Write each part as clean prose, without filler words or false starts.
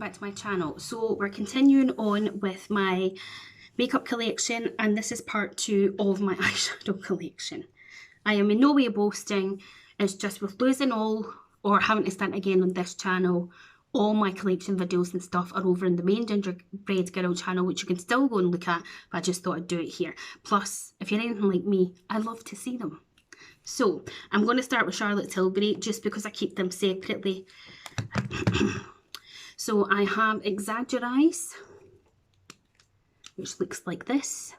back to my channel. So we're continuing on with my makeup collection, and this is part 2 of my eyeshadow collection. I am in no way boasting, it's just with losing all or having to start again on this channel, all my collection videos and stuff are over in the main Gingerbread Girl channel, which you can still go and look at, but I just thought I'd do it here. Plus, if you're anything like me, I love to see them. So I'm going to start with Charlotte Tilbury just because I keep them separately. So I have Exaggerize, which looks like this.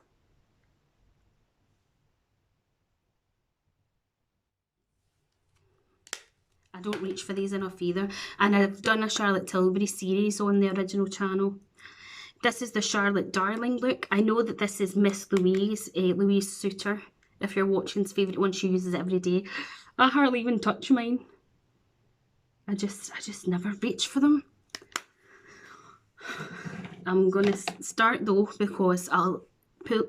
I don't reach for these enough either. And I've done a Charlotte Tilbury series on the original channel. This is the Charlotte Darling look. I know that this is Miss Louise, Louise Suter. If you're watching's favourite one, she uses it every day. I hardly even touch mine. I just never reach for them. I'm going to start though because I'll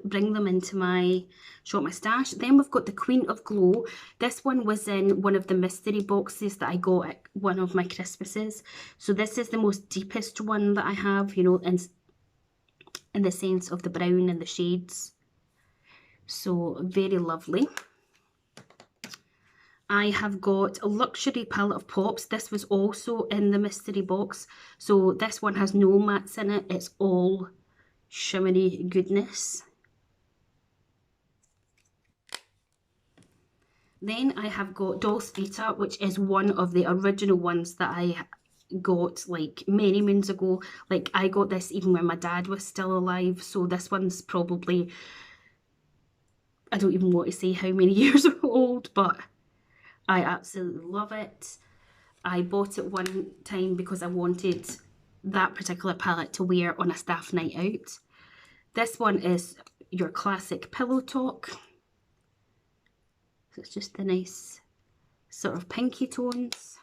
bring them into my Shop My Stash. Then we've got the Queen of Glow. This one was in one of the mystery boxes that I got at one of my Christmases. So this is the most deepest one that I have, you know, in the sense of the brown and the shades. So very lovely. I have got a Luxury Palette of Pops. This was also in the mystery box. So this one has no mattes in it. It's all shimmery goodness. Then I have got Dolce Vita, which is one of the original ones that I got like many moons ago. Like I got this even when my dad was still alive. So this one's probably, I don't even want to say how many years old, but I absolutely love it. I bought it one time because I wanted that particular palette to wear on a staff night out. This one is your classic Pillow Talk. So it's just the nice sort of pinky tones.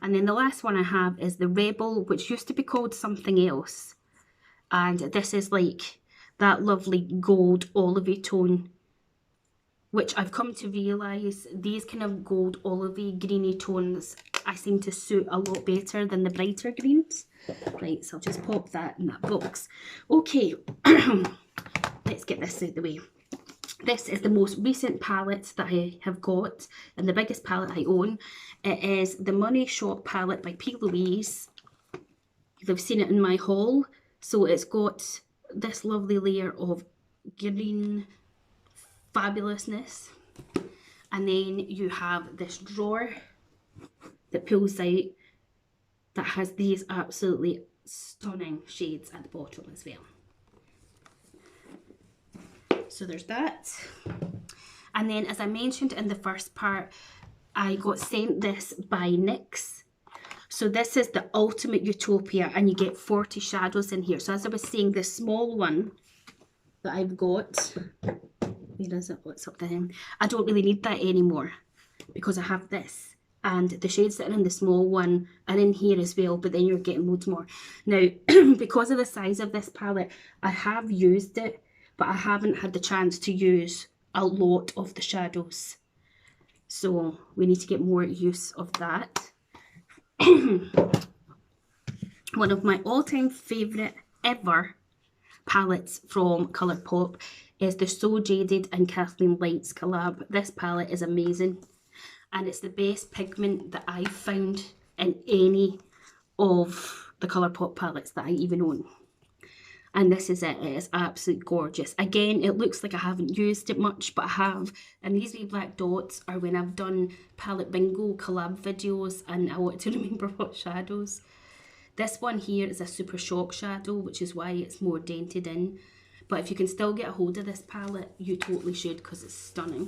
And then the last one I have is the Rebel, which used to be called something else. And this is like that lovely gold olivey tone, which I've come to realise these kind of gold olivey greeny tones I seem to suit a lot better than the brighter greens. Right, so I'll just pop that in that box. Okay, let's get this out of the way. This is the most recent palette that I have got and the biggest palette I own. It is the Money Shop palette by P. Louise. You've seen it in my haul. So it's got this lovely layer of green fabulousness, and then you have this drawer that pulls out that has these absolutely stunning shades at the bottom as well. So there's that. And then, as I mentioned in the first part, I got sent this by NYX. So this is the Ultimate Utopia, and you get 40 shadows in here. So as I was saying, the small one that I've got, where is it? What's up there? I don't really need that anymore because I have this, and the shades that are in the small one are in here as well, but then you're getting loads more. Now, because of the size of this palette, I have used it, but I haven't had the chance to use a lot of the shadows. So we need to get more use of that. One of my all-time favourite ever palettes from Colourpop is the So Jaded and Kathleen Lights collab. This palette is amazing, and it's the best pigment that I've found in any of the Colourpop palettes that I even own. And this is it. It is absolutely gorgeous. Again, it looks like I haven't used it much, but I have. And these wee black dots are when I've done palette bingo collab videos and I want to remember what shadows. This one here is a Super Shock shadow, which is why it's more dented in. But if you can still get a hold of this palette, you totally should because it's stunning.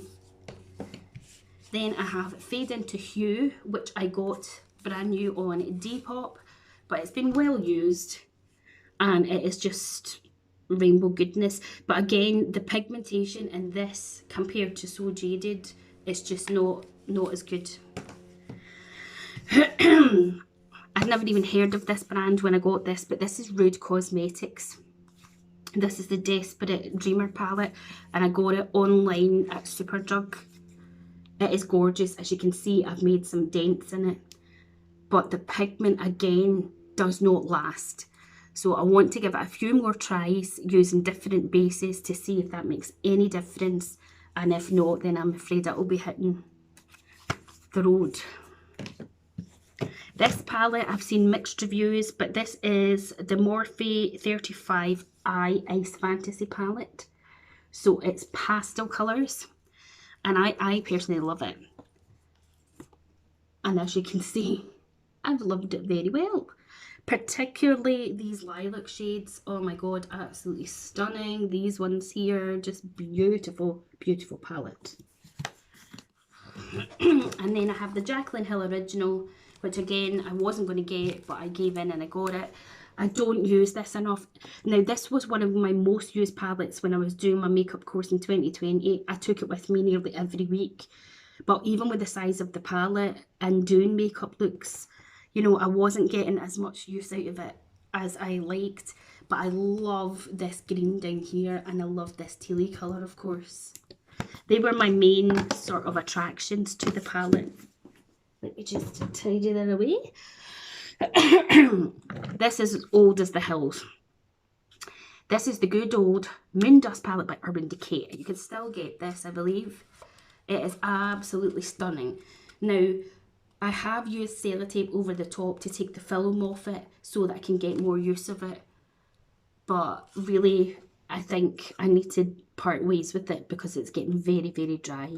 Then I have Fade Into Hue, which I got brand new on Depop, but it's been well used and it is just rainbow goodness. But again, the pigmentation in this compared to So Jaded is just not as good. I'd never even heard of this brand when I got this, but this is Rude Cosmetics. This is the Desperate Dreamer palette, and I got it online at Superdrug. It is gorgeous. As you can see, I've made some dents in it, but the pigment again does not last. So I want to give it a few more tries using different bases to see if that makes any difference. And if not, then I'm afraid it will be hitting the road. This palette, I've seen mixed reviews, but this is the Morphe 35i Ice Fantasy palette. So it's pastel colours, and I personally love it. And as you can see, I've loved it very well. Particularly these lilac shades. Oh my god, absolutely stunning. These ones here, just beautiful, beautiful palette. And then I have the Jaclyn Hill Original, which again, I wasn't going to get, but I gave in and I got it. I don't use this enough. Now, this was one of my most used palettes when I was doing my makeup course in 2020. I took it with me nearly every week. But even with the size of the palette and doing makeup looks, you know, I wasn't getting as much use out of it as I liked. But I love this green down here, and I love this tealy colour, of course. They were my main sort of attractions to the palette. Let me just tidy that away. This is as old as the hills. This is the good old Moondust palette by Urban Decay. You can still get this, I believe. It is absolutely stunning. Now, I have used sellotape over the top to take the film off it so that I can get more use of it. But really, I think I need to part ways with it because it's getting very, very dry.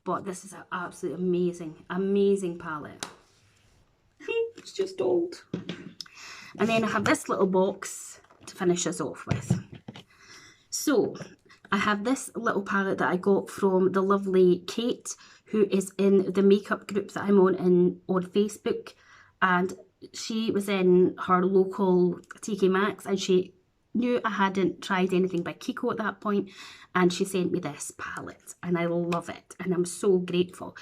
But this is an absolutely amazing, amazing palette. It's just old. And then I have this little box to finish us off with. So, I have this little palette that I got from the lovely Kate, who is in the makeup group that I'm on Facebook. And she was in her local TK Maxx, and she knew I hadn't tried anything by Kiko at that point, and she sent me this palette, and I love it, and I'm so grateful.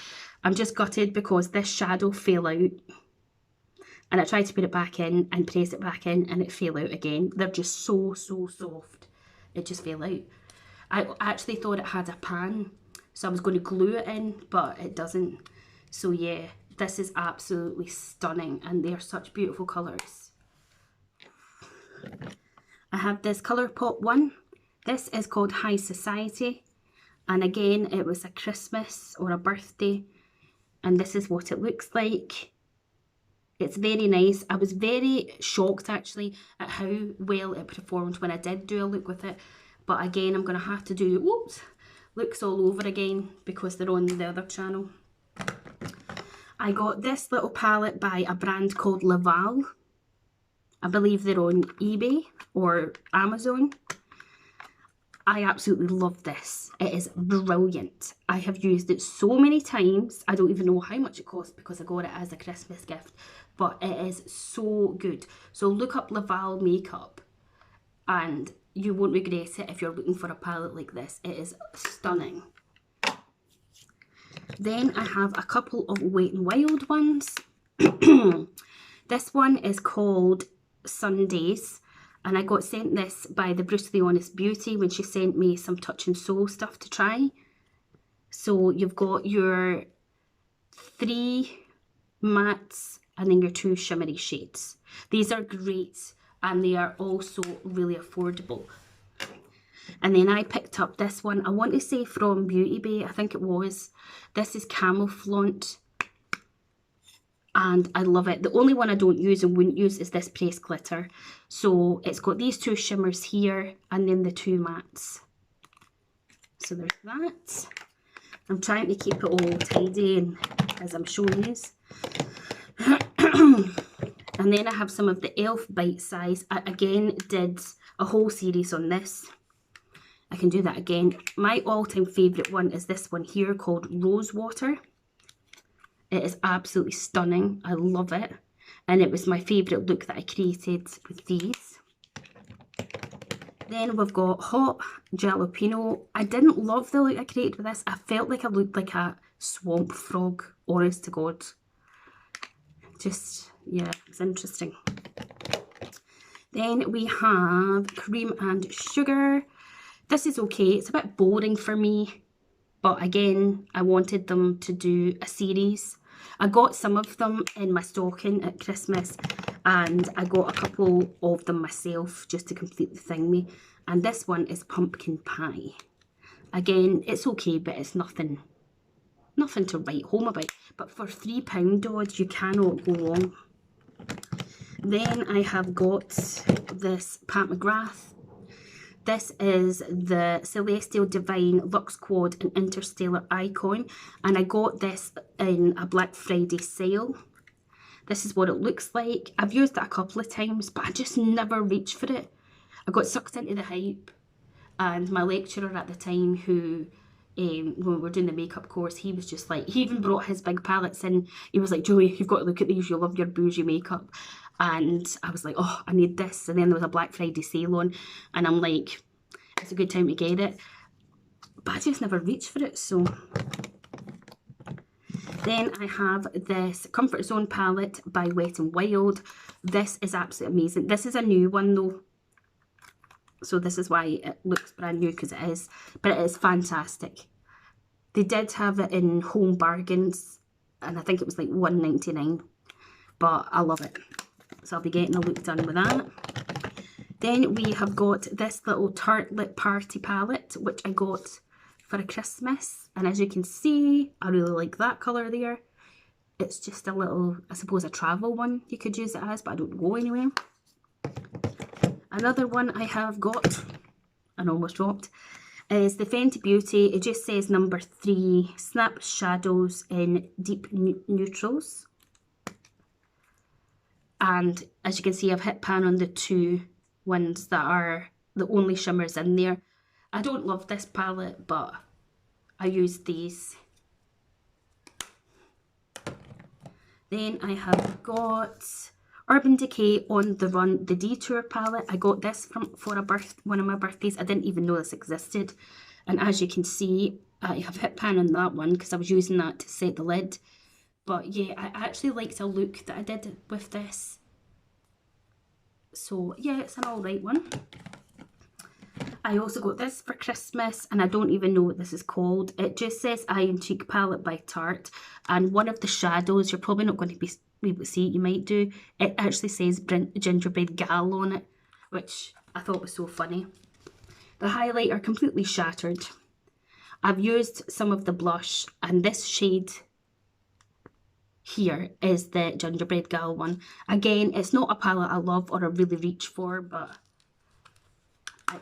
I'm just gutted because this shadow fell out, and I tried to put it back in and press it back in, and it fell out again. They're just so soft. It just fell out. I actually thought it had a pan, so I was going to glue it in, but it doesn't. So yeah, this is absolutely stunning, and they're such beautiful colours. I have this Colourpop one. This is called High Society, and again, it was a Christmas or a birthday, and this is what it looks like. It's very nice. I was very shocked actually at how well it performed when I did do a look with it. But again, I'm going to have to do looks all over again because they're on the other channel. I got this little palette by a brand called Laval. I believe they're on eBay or Amazon. I absolutely love this. It is brilliant. I have used it so many times. I don't even know how much it cost because I got it as a Christmas gift. But it is so good. So look up Laval makeup and you won't regret it if you're looking for a palette like this. It is stunning. Then I have a couple of Wet n Wild ones. This one is called Sundays, and I got sent this by the Brutally Honest Beauty when she sent me some Touch and Soul stuff to try. So you've got your 3 mattes and then your 2 shimmery shades. These are great, and they are also really affordable. And then I picked up this one, I want to say from Beauty Bay, I think it was. This is Camouflaunt, and I love it. The only one I don't use and wouldn't use is this Pressed Glitter. So it's got these 2 shimmers here and then the 2 mattes. So there's that. I'm trying to keep it all tidy and as I'm showing you. And then I have some of the e.l.f. Bite Size. I again did a whole series on this. I can do that again. My all-time favourite one is this one here called Rose Water. It is absolutely stunning. I love it. And it was my favourite look that I created with these. Then we've got Hot Jalapeno. I didn't love the look I created with this. I felt like I looked like a swamp frog, honest to God. Just, yeah, it's interesting. Then we have Cream and Sugar. This is okay. It's a bit boring for me. But again, I wanted them to do a series. I got some of them in my stocking at Christmas, and I got a couple of them myself just to complete the thingy. And this one is pumpkin pie. Again, it's okay, but it's nothing to write home about. But for £3 odds, you cannot go wrong. Then I have got this Pat McGrath. This is the Celestial Divine Lux Quad and Interstellar Icon, and I got this in a Black Friday sale. This is what it looks like. I've used it a couple of times, but I just never reach for it. I got sucked into the hype, and my lecturer at the time, who when we were doing the makeup course, he was just like, he even brought his big palettes in. He was like, Julie, you've got to look at these, you'll love your bougie makeup. And I was like, oh, I need this. And then there was a Black Friday sale on, and I'm like, it's a good time to get it. But I just never reached for it, so. Then I have this Comfort Zone palette by Wet n Wild. This is absolutely amazing. This is a new one though, so this is why it looks brand new, because it is. But it is fantastic. They did have it in Home Bargains, and I think it was like £1.99. But I love it. So I'll be getting a look done with that. Then we have got this little Tartelette Party palette, which I got for a Christmas. And as you can see, I really like that colour there. It's just a little, I suppose, a travel one you could use it as, but I don't go anywhere. Another one I have got, and almost dropped, is the Fenty Beauty. It just says number 3, Snap Shadows in Deep Neutrals. And as you can see, I've hit pan on the 2 ones that are the only shimmers in there. I don't love this palette, but I use these. Then I have got Urban Decay On The Run, the Detour palette. I got this for one of my birthdays. I didn't even know this existed. And as you can see, I have hit pan on that one because I was using that to set the lid. But yeah, I actually liked a look that I did with this. So yeah, it's an alright one. I also got this for Christmas, and I don't even know what this is called. It just says Eye and Cheek Palette by Tarte. And one of the shadows, you're probably not going to be able to see it, you might do. It actually says Gingerbread Gal on it, which I thought was so funny. The highlighter completely shattered. I've used some of the blush, and this shade here is the Gingerbread Gal one. Again, it's not a palette I love or I really reach for, but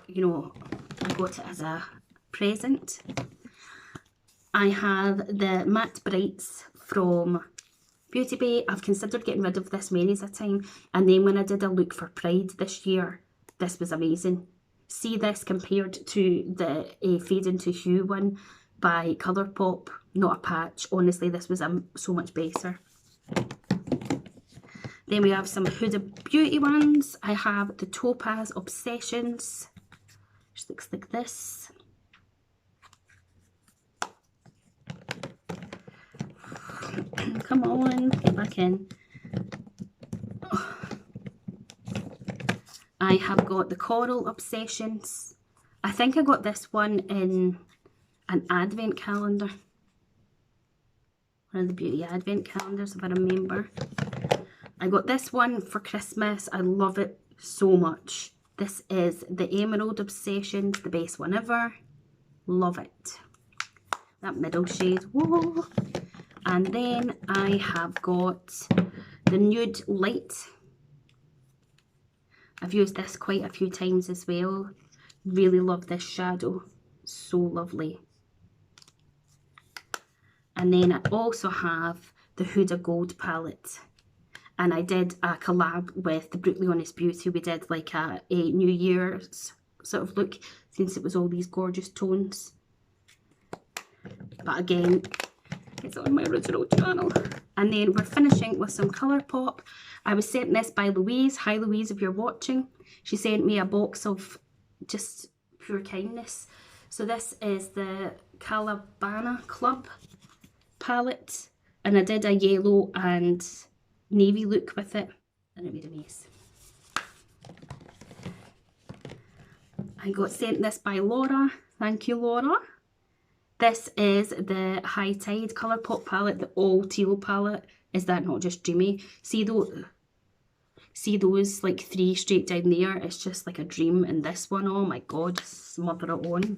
you know, I got it as a present. I have the Matte Brights from Beauty Bay. I've considered getting rid of this many's a time, and then when I did a look for Pride this year, this was amazing. See this compared to the Fade Into Hue one by Colourpop, not a patch. Honestly, this was so much better. Then we have some Huda Beauty ones. I have the Topaz Obsessions, which looks like this. Come on, get back in. I have got the Coral Obsessions. I think I got this one in an advent calendar. One of the beauty advent calendars, if I remember. I got this one for Christmas. I love it so much. This is the Emerald Obsessions, the best one ever. Love it. That middle shade. Whoa. And then I have got the Nude Light. I've used this quite a few times as well. Really love this shadow. So lovely. And then I also have the Huda Gold palette. And I did a collab with the Brutally Honest Beauty. We did like a New Year's sort of look, since it was all these gorgeous tones. But again, it's on my original channel. And then we're finishing with some Colourpop. I was sent this by Louise. Hi Louise, if you're watching. She sent me a box of just pure kindness. So this is the Calabana Club palette. And I did a yellow and navy look with it, and it made a mess. I got sent this by Laura. Thank you, Laura. This is the High Tide Colourpop palette, the all teal palette. Is that not just dreamy? See those like 3 straight down there? It's just like a dream. And this one, oh my god, smother it on.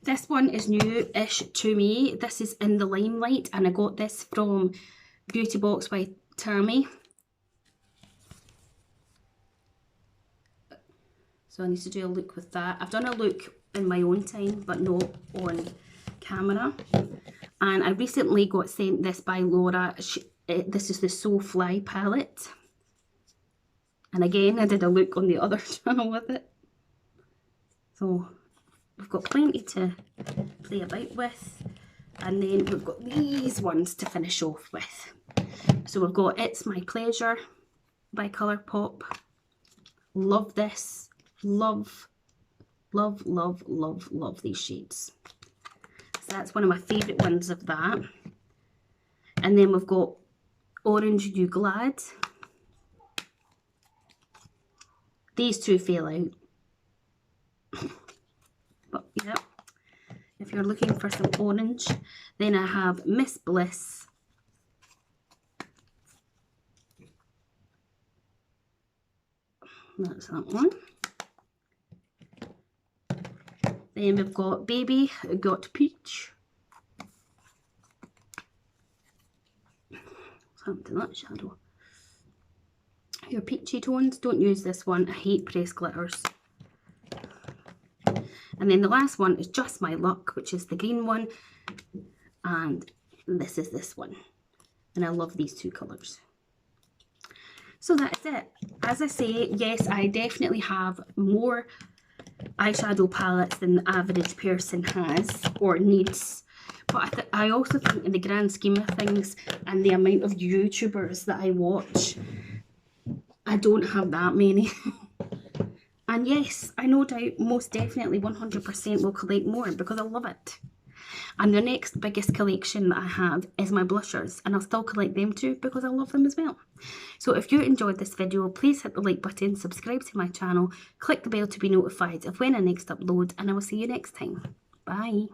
This one is new-ish to me. This is in the Limelight, and I got this from Beauty Box by Tammy. So I need to do a look with that. I've done a look in my own time, but not on camera. And I recently got sent this by Laura. This is the So Fly palette. And again, I did a look on the other channel with it. So we've got plenty to play about with. And then we've got these ones to finish off with. So we've got It's My Pleasure by Colourpop. Love this. Love, love, love, love, love these shades. So that's one of my favourite ones of that. And then we've got Orange You Glad. These two fell out. But yeah, if you're looking for some orange, then I have Miss Bliss. That's that one. Then we've got Baby Got Peach. What's happened to that shadow? Your peachy tones, don't use this one. I hate pressed glitters. And then the last one is Just My Luck, which is the green one. And this is this one. And I love these two colours. So that's it. As I say, yes, I definitely have more eyeshadow palettes than the average person has or needs. But I also think in the grand scheme of things and the amount of YouTubers that I watch, I don't have that many. And yes, I no doubt most definitely 100% will collect more because I love it. And the next biggest collection that I have is my blushers, and I'll still collect them too because I love them as well. So if you enjoyed this video, please hit the like button, subscribe to my channel, click the bell to be notified of when I next upload, and I will see you next time. Bye.